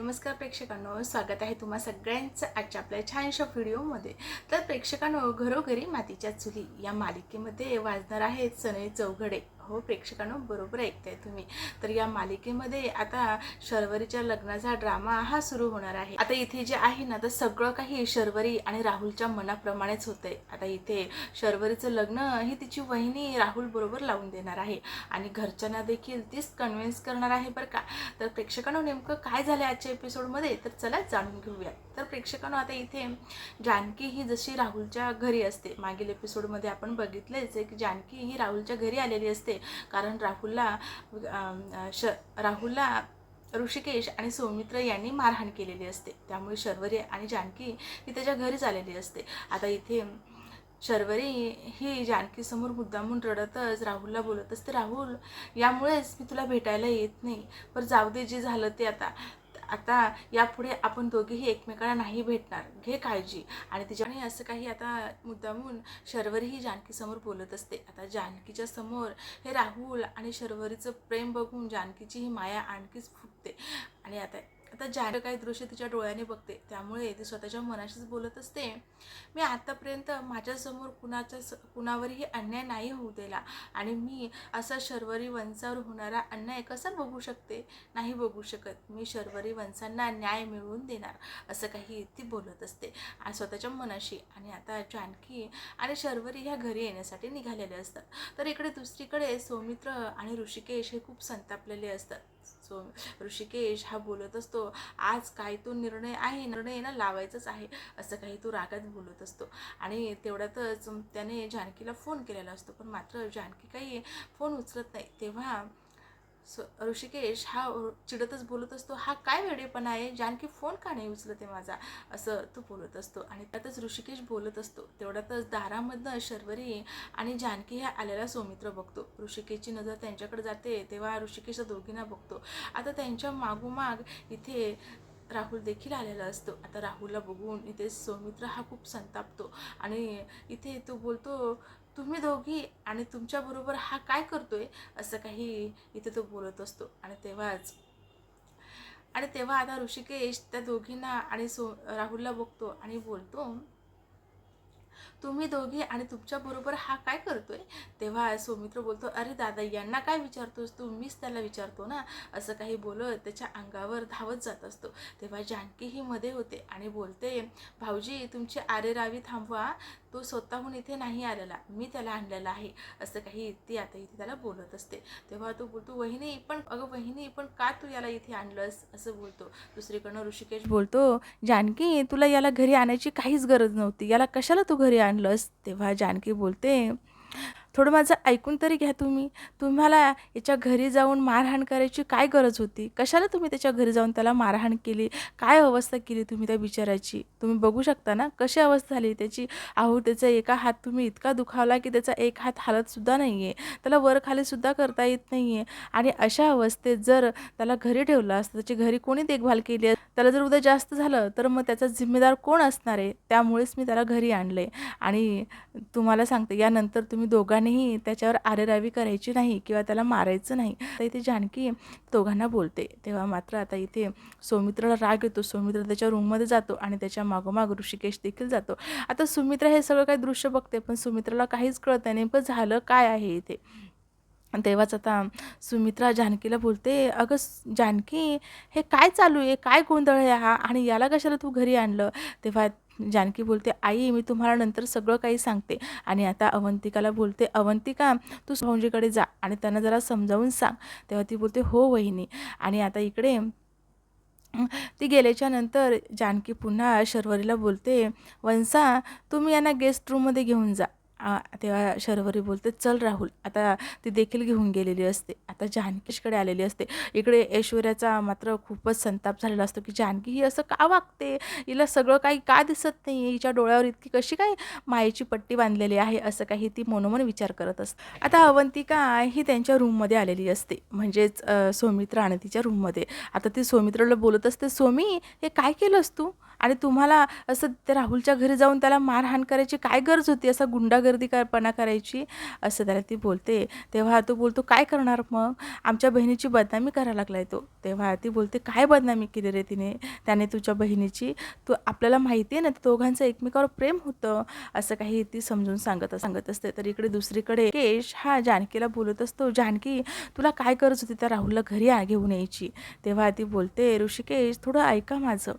नमस्कार प्रेक्षकांनो, स्वागत आहे तुम्हा सगळ्यांचं आजच्या आपल्या छानशा व्हिडिओमध्ये। तर प्रेक्षकांनो, घरोघरी मातीच्या चुली या मालिकेमध्ये वाजणार आहेत सनई चौघडे। हो प्रेक्षकांनो, बरोबर ऐकताय तुम्ही। तर या मालिकेमध्ये आता शर्वरीच्या लग्नाचा ड्रामा हा सुरू होणार आहे। आता इथे जे आहे ना, तर सगळं काही शर्वरी आणि राहुलच्या मनाप्रमाणेच होतंय। आता इथे शर्वरीचं लग्न ही तिची वहिनी राहुल बरोबर लावून देणार आहे आणि घरच्यांना देखील तीच कन्व्हिन्स करणार आहे बरं का। तर प्रेक्षकांनो, नेमकं काय झालं आजच्या एपिसोडमध्ये तर चला जाणून घेऊया। तर प्रेक्षकांनो, आता इथे जानकी ही जशी राहुलच्या घरी असते, मागील एपिसोडमध्ये आपण बघितलेच आहे की जानकी ही राहुलच्या घरी आलेली असते, कारण राहुलला ऋषिकेश आणि सौमित्र यांनी मारहाण केलेली असते। त्यामुळे शर्वरी आणि जानकी ही त्याच्या घरीच आलेली असते। आता इथे शर्वरी ही जानकी समोर मुद्दामून रडतच राहुलला बोलत असते, राहुल, यामुळेच मी तुला भेटायला येत नाही, पण जाऊ दे, जे झालं ते आता आता यापुढे आपण दोघेही एकमेकांना नाही भेटणार, घे काळजी। आणि तिच्याने असं काही आता मुद्दामून शर्वरी ही जानकी समोर बोलत असते। आता जानकीच्या समोर हे राहुल आणि शर्वरीचं प्रेम बघून जानकीची ही माया आणखीच फुटते। आणि आता आता जानकी काही दृश्य तिच्या डोळ्याने बघते, त्यामुळे ती स्वतःच्या मनाशीच बोलत असते, मी आतापर्यंत माझ्यासमोर कुणावरही अन्याय नाही होऊ दिला, आणि मी असा शर्वरी वंशावर होणारा अन्याय कसा बघू शकते, नाही बघू शकत। मी शर्वरी वंशांना न्याय मिळवून देणार, असं काही ती बोलत असते आणि स्वतःच्या मनाशी। आणि आता जानकी आणि शर्वरी ह्या घरी येण्यासाठी निघालेले असतात। तर इकडे दुसरीकडे सौमित्र आणि ऋषिकेश हे खूप संतापलेले असतात। ऋषिकेश हा बोलत असतो, आज काय तो निर्णय ना लावायचाच आहे, असं काही तो रागात बोलत असतो। आणि तेवढ्यातच त्याने जानकीला फोन केलेला असतो, पण मात्र जानकी काही फोन उचलत नाही। तेव्हा ऋषिकेश हा चिडतच बोलत असतो, हा काय वेडेपणा आहे, जानकी फोन का नाही उचलते माझा, असं तो बोलत असतो। आणि त्यातच ऋषिकेश बोलत असतो, तेवढ्यातच दारामधनं शर्वरी आणि जानकी ह्या आलेला सौमित्र बघतो। ऋषिकेशची नजर त्यांच्याकडे जाते, तेव्हा ऋषिकेश दोघींना बघतो। आता त्यांच्या मागोमाग इथे राहुल देखील आलेला असतो। आता राहुलला बघून इथे सौमित्र हा खूप संतापतो आणि इथे तो बोलतो, तुम्ही दोघी आणि तुमच्याबरोबर हा काय करतोय, असं काही इथे तो बोलत असतो। आणि तेव्हा आता ऋषिकेश त्या दोघींना आणि राहुलला बघतो आणि बोलतो, तुम्ही दोघी आणि तुमच्याबरोबर हा काय करतोय। तेव्हा सौमित्र बोलतो, अरे दादा, यांना काय विचारतोस तू, मीच त्याला विचारतो ना, असं काही बोलत त्याच्या अंगावर धावत जात असतो। तेव्हा जानकी ही मध्ये होते आणि बोलते, भाऊजी, तुमची आरेरावी थांबवा, तो स्वतःहून इथे नाही आलेला, मी त्याला आणलेला आहे, असं काही ती आता इथे त्याला बोलत असते। तेव्हा तो बोलतो, वहिनी पण का तू याला इथे आणलंस, असं बोलतो। दुसरीकडनं ऋषिकेश बोलतो, जानकी, तुला याला घरी आणायची काहीच गरज नव्हती, याला कशाला तू घरी आणलंस। तेव्हा जानकी बोलते, थोडं माझं ऐकून तरी घ्या तुम्ही, तुम्हाला याच्या घरी जाऊन मारहाण करायची काय गरज होती, कशाला तुम्ही त्याच्या घरी जाऊन त्याला मारहाण केली, काय अवस्था केली तुम्ही त्या बिचाराची, तुम्ही बघू शकता ना कशी अवस्था झाली त्याची। अहो, त्याचा एका हात तुम्ही इतका दुखावला की त्याचा एक हात हालतसुद्धा नाही आहे, त्याला वर खालीसुद्धा करता येत नाही आहे। आणि अशा अवस्थेत जर त्याला घरी ठेवलं असतं, त्याची घरी कोणी देखभाल केली, त्याला जर उद्या जास्त झालं तर मग त्याचा जिम्मेदार कोण असणार आहे, त्यामुळेच मी त्याला घरी आणले। आणि तुम्हाला सांगते, यानंतर तुम्ही दोघांनीही त्याच्यावर आरेरावी करायची नाही किंवा त्याला मारायचं नाही। तर इथे जानकी दोघांना बोलते। तेव्हा मात्र आता इथे सौमित्राला राग येतो, सौमित्र त्याच्या रूममध्ये जातो आणि त्याच्या मागोमाग ऋषिकेश देखील जातो। आता सुमित्रा हे सगळं काही दृश्य बघते, पण सुमित्राला काहीच कळत नाही नेमकं झालं काय आहे इथे। तेव्हाच आता सुमित्रा जानकीला बोलते, अगं जानकी, हे काय चालू आहे, काय गोंधळ आहे हा, आणि याला कशाला तू घरी आणलं। तेव्हा जानकी बोलते, आई, मी तुम्हाला नंतर सगळं काही सांगते। आणि आता अवंतिकाला बोलते, अवंतिका, तू भाऊजीकडे जा आणि त्यांना जरा समजावून सांग। तेव्हा ती बोलते, हो वहिनी। आणि आता इकडे ती गेल्याच्या नंतर जानकी पुन्हा शर्वरीला बोलते, वंसा, तुम्ही यांना गेस्ट रूममध्ये घेऊन जा। तेव्हा शर्वरी बोलते, चल राहुल। आता ती देखील घेऊन गेलेली असते, आता जानकीकडे आलेली असते। इकडे ऐश्वर्याचा मात्र खूपच संताप झालेला असतो की जानकी ही असं का वागते, हिला सगळं काही का दिसत नाही, हिच्या डोळ्यावर इतकी कशी काय मायेची पट्टी बांधलेली आहे, असं काही ती मनोमन विचार करत असते। आता अवंतिका ही त्यांच्या रूममध्ये आलेली असते, म्हणजेच सौमित्र आणि तिच्या रूममध्ये। आता ती सौमित्राला बोलत असते, सोमी, हे काय केलंस तू, आणि तुम्हाला असं त्या राहुलच्या घरी जाऊन त्याला मारहाण करायची काय गरज होती, असा गुंडागर्दीपणा करायची, असं त्याला ती बोलते. तेव्हा तो बोलतो, काय करणार मग, आमच्या बहिणीची बदनामी करायला लागलाय तो. तेव्हा ती बोलते, काय बदनामी केली रे त्याने तुझ्या बहिणीची, तू आपल्याला माहिती आहे ना दोघांचं एकमेकावर प्रेम होतं, असं काही ती समजून सांगत असते. तर इकडे दुसरीकडे केश हा जानकीला बोलत असतो, जानकी तुला काय गरज होती त्या राहुलला घरी घेऊन यायची. तेव्हा ती बोलते, ऋषिकेश थोडं ऐका माझं,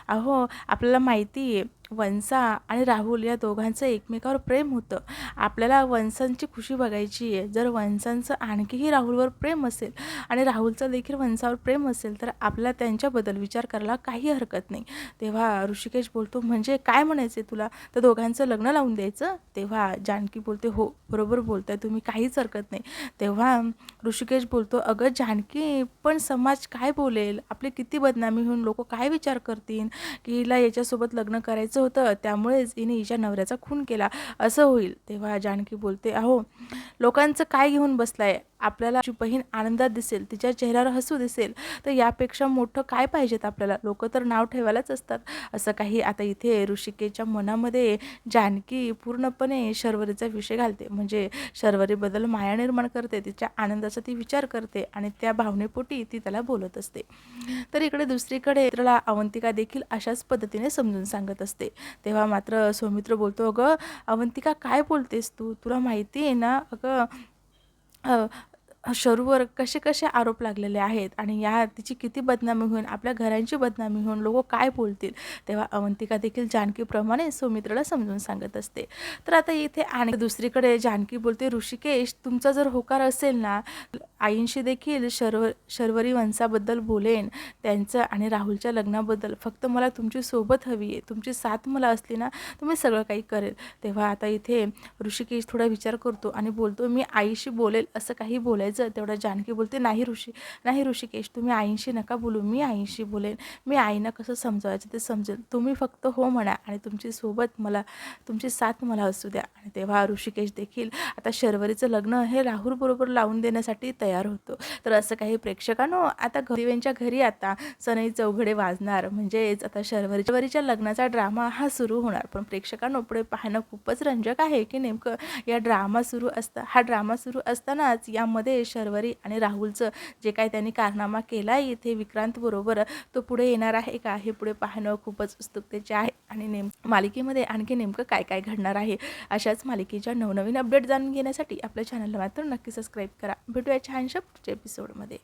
अहो आपल्याला माहिती आहे वंसा आणि राहुल या दोघांचं एकमेकावर प्रेम होतं, आपल्याला वंसांची खुशी बघायची आहे. जर वंसांचं आणखीही राहुलवर प्रेम असेल आणि राहुलचं देखील वंसावर प्रेम असेल तर आपल्याला त्यांच्याबद्दल विचार करायला काही हरकत नाही. तेव्हा ऋषिकेश बोलतो, म्हणजे काय म्हणायचे तुला, तर दोघांचं लग्न लावून द्यायचं. तेव्हा जानकी बोलते, हो बरोबर बोलताय तुम्ही, काहीच हरकत नाही. तेव्हा ऋषिकेश बोलतो, अगं जानकी पण समाज काय बोलेल, आपली किती बदनामी होऊन लोक काय विचार करतील की हिला याच्यासोबत लग्न करायचं होतं त्यामुळेच हिने हिच्या नवऱ्याचा खून केला, असं होईल. तेव्हा जानकी बोलते, अहो लोकांचं काय घेऊन बसलाय, आपल्याला बहीण आनंदात दिसेल, तिच्या चेहऱ्यावर हसू दिसेल, तर यापेक्षा मोठं काय पाहिजेत आपल्याला, लोक तर नाव ठेवायलाच असतात, असं काही. आता इथे ऋषिकेशच्या मनामध्ये जानकी पूर्णपणे शर्वरीचा विषय घालते, म्हणजे शर्वरीबद्दल माया निर्माण करते, तिच्या आनंदाचा ती विचार करते आणि त्या भावनेपोटी ती त्याला बोलत असते. तर इकडे दुसरीकडे त्याला अवंतिका देखील अशाच पद्धतीने समजून सांगत असते. तेव्हा मात्र सौमित्र बोलतो, अगं अवंतिका काय बोलतेस तू, तुला माहिती आहे ना अगं शरूवर कसे कसे आरोप लागलेले आहेत आणि या तिची किती बदनामी होईल, आपल्या घरांची बदनामी होऊन लोक काय बोलतील. तेव्हा अवंतिका देखील जानकीप्रमाणे सौमित्रला समजून सांगत असते. तर आता इथे आणि दुसरीकडे जानकी बोलते, ऋषिकेश तुमचा जर होकार असेल ना, आईंशी देखील शर्वरी वंशाबद्दल बोलेन, त्यांचं आणि राहुलच्या लग्नाबद्दल, फक्त मला तुमची सोबत हवी आहे, तुमची साथ मला असली ना तुम्ही सगळं काही करेल. तेव्हा आता इथे ऋषिकेश थोडा विचार करतो आणि बोलतो, मी आईशी बोलेल असं काही बोलायचं. तेवढं जानकी बोलते, नाही ऋषिकेश तुम्ही आईंशी नका बोलू, मी आईंशी बोलेन, मी आईनं कसं समजवायचं ते समजेल, तुम्ही फक्त हो म्हणा आणि तुमची सोबत मला, तुमची साथ मला असू द्या. आणि तेव्हा ऋषिकेश देखील आता शर्वरीचं लग्न हे राहुल बरोबर लावून देण्यासाठी तयार होतो. तर असं काही प्रेक्षकांनो, आता दिव्यांच्या घरी आता सनई चौघडे वाजणार, म्हणजेच आता शर्वरीच्या लग्नाचा ड्रामा हा सुरू होणार. पण प्रेक्षकांनो पुढे पाहणं खूपच रंजक आहे की नेमकं हा ड्रामा सुरू असतानाच यामध्ये शर्वरी आणि राहुलचं जे काही त्यांनी कारनामा केला इथे विक्रांत बरोबर, तो पुढे येणार आहे का, हे पुढे पाहणं खूपच उत्सुकतेचे आहे. आणि मालिकेमध्ये आणखी नेमकं काय काय घडणार आहे, अशाच मालिकेच्या नवनवीन अपडेट जाणून घेण्यासाठी आपल्या चॅनलला मात्र नक्की सबस्क्राईब करा. भेटूया छानशा पुढच्या एपिसोडमध्ये.